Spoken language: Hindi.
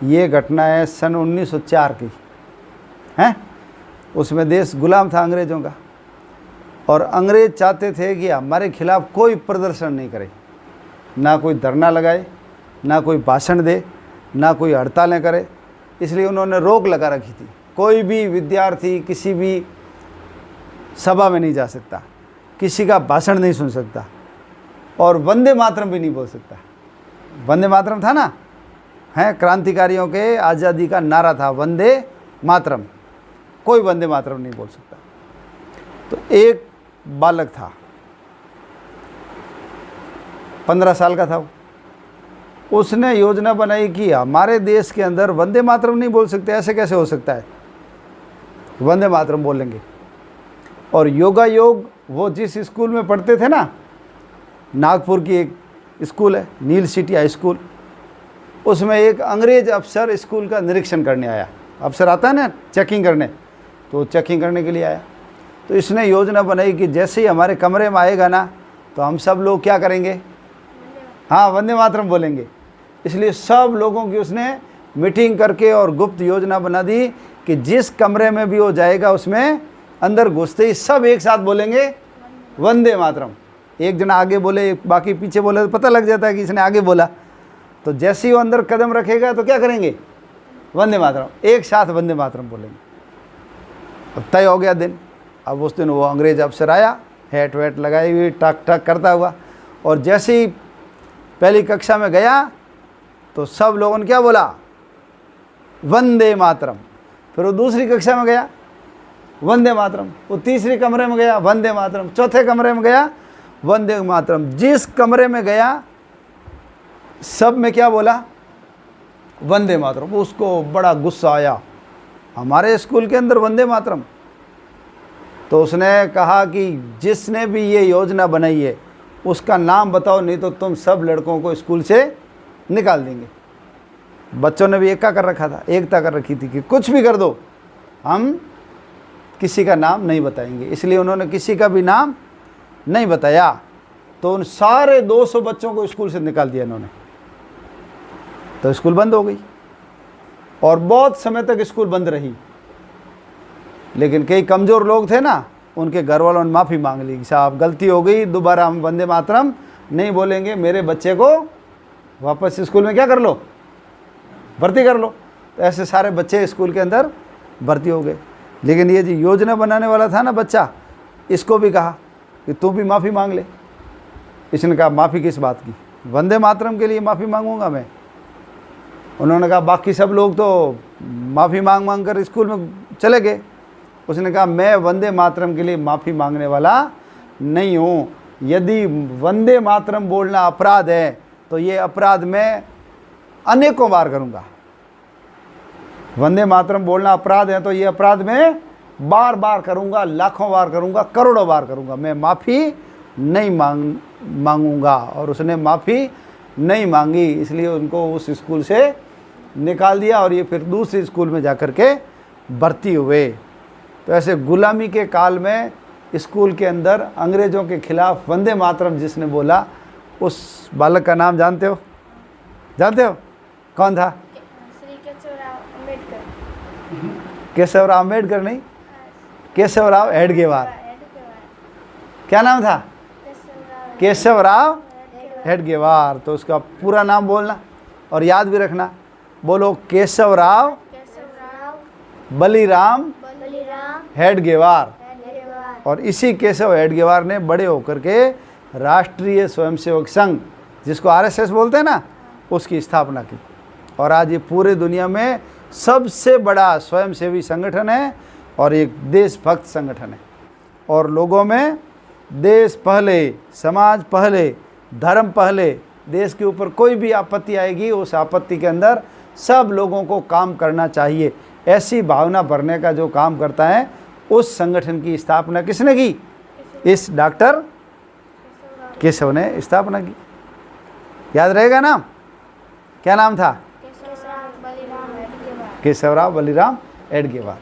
ये घटना है सन 1904 की है। उसमें देश गुलाम था अंग्रेज़ों का, और अंग्रेज़ चाहते थे कि हमारे खिलाफ कोई प्रदर्शन नहीं करे, ना कोई धरना लगाए, ना कोई भाषण दे, ना कोई हड़तालें करे। इसलिए उन्होंने रोक लगा रखी थी, कोई भी विद्यार्थी किसी भी सभा में नहीं जा सकता, किसी का भाषण नहीं सुन सकता, और वंदे मातरम भी नहीं बोल सकता। वंदे मातरम था ना, हैं, क्रांतिकारियों के आज़ादी का नारा था वंदे मातरम, कोई वंदे मातरम नहीं बोल सकता। तो एक बालक था, 15 साल का था वो, उसने योजना बनाई कि हमारे देश के अंदर वंदे मातरम नहीं बोल सकते, ऐसे कैसे हो सकता है, वंदे मातरम बोलेंगे। और योगा योग वो जिस स्कूल में पढ़ते थे ना, नागपुर की एक स्कूल है नील सिटी हाई स्कूल, उसमें एक अंग्रेज़ अफसर स्कूल का निरीक्षण करने आया। अफसर आता है ना चेकिंग करने, तो चेकिंग करने के लिए आया। तो इसने योजना बनाई कि जैसे ही हमारे कमरे में आएगा ना, तो हम सब लोग क्या करेंगे, हाँ, वंदे मातरम बोलेंगे। इसलिए सब लोगों की उसने मीटिंग करके और गुप्त योजना बना दी कि जिस कमरे में भी वो जाएगा उसमें अंदर घुसते ही सब एक साथ बोलेंगे वंदे मातरम। एक जना आगे बोले, बाकी पीछे बोले, तो पता लग जाता है कि इसने आगे बोला। तो जैसे ही वो अंदर कदम रखेगा तो क्या करेंगे, वंदे मातरम, एक साथ वंदे मातरम बोलेंगे। अब तय हो गया दिन। अब उस दिन वो अंग्रेज अफसर आया, हैट वैट लगाई हुई, टक टक करता हुआ, और जैसे ही पहली कक्षा में गया तो सब लोगों ने क्या बोला, वंदे मातरम। फिर वो दूसरी कक्षा में गया, वंदे मातरम। वो तीसरी कमरे में गया, वंदे मातरम। चौथे कमरे में गया, वंदे मातरम। जिस कमरे में गया सब में क्या बोला, वंदे मातरम। उसको बड़ा गुस्सा आया, हमारे स्कूल के अंदर वंदे मातरम। तो उसने कहा कि जिसने भी ये योजना बनाई है उसका नाम बताओ, नहीं तो तुम सब लड़कों को स्कूल से निकाल देंगे। बच्चों ने भी एकता कर रखा था, एकता कर रखी थी कि कुछ भी कर दो, हम किसी का नाम नहीं बताएंगे। इसलिए उन्होंने किसी का भी नाम नहीं बताया। तो उन सारे 200 बच्चों को स्कूल से निकाल दिया इन्होंने। तो स्कूल बंद हो गई, और बहुत समय तक स्कूल बंद रही। लेकिन कई कमज़ोर लोग थे ना, उनके घर वालों ने माफ़ी मांग ली, साहब गलती हो गई, दोबारा हम वंदे मातरम नहीं बोलेंगे, मेरे बच्चे को वापस स्कूल में क्या कर लो, भर्ती कर लो। तो ऐसे सारे बच्चे स्कूल के अंदर भर्ती हो गए। लेकिन ये जो योजना बनाने वाला था ना बच्चा, इसको भी कहा कि तू भी माफ़ी मांग ले। इसने कहा माफ़ी किस बात की, वंदे मातरम के लिए माफ़ी मांगूंगा मैं। उन्होंने कहा बाकी सब लोग तो माफ़ी मांग मांग कर स्कूल में चले गए। उसने कहा मैं वंदे मातरम के लिए माफ़ी मांगने वाला नहीं हूँ। यदि वंदे मातरम बोलना अपराध है तो ये अपराध मैं अनेकों बार करूँगा। वंदे मातरम बोलना अपराध है तो ये अपराध मैं बार बार करूँगा, लाखों बार करूँगा, करोड़ों बार करूँगा। मैं माफ़ी नहीं मांगूंगा। और उसने माफ़ी नहीं मांगी, इसलिए उनको उस स्कूल से निकाल दिया, और ये फिर दूसरे स्कूल में जाकर के भर्ती हुए। तो ऐसे गुलामी के काल में स्कूल के अंदर अंग्रेज़ों के खिलाफ वंदे मातरम जिसने बोला, उस बालक का नाम जानते हो, जानते हो कौन था? श्री केशवराव अम्बेडकर। केशवराव अम्बेडकर नहीं, केशवराव हेडगेवार। क्या नाम था? केशवराव हेडगेवार। तो उसका पूरा नाम बोलना और याद भी रखना। बोलो, केशवराव बलीराम हेडगेवार। और इसी केशव हेडगेवार ने बड़े होकर के राष्ट्रीय स्वयंसेवक संघ, जिसको आरएसएस बोलते हैं ना, उसकी स्थापना की। और आज ये पूरे दुनिया में सबसे बड़ा स्वयंसेवी संगठन है और एक देशभक्त संगठन है। और लोगों में देश पहले, समाज पहले, धर्म पहले, देश के ऊपर कोई भी आपत्ति आएगी, उस आपत्ति के अंदर सब लोगों को काम करना चाहिए, ऐसी भावना भरने का जो काम करता है, उस संगठन की स्थापना किसने की? इस डॉक्टर केशव ने स्थापना की। याद रहेगा नाम? क्या नाम था? केशवराव बलीराम हेडगेवार।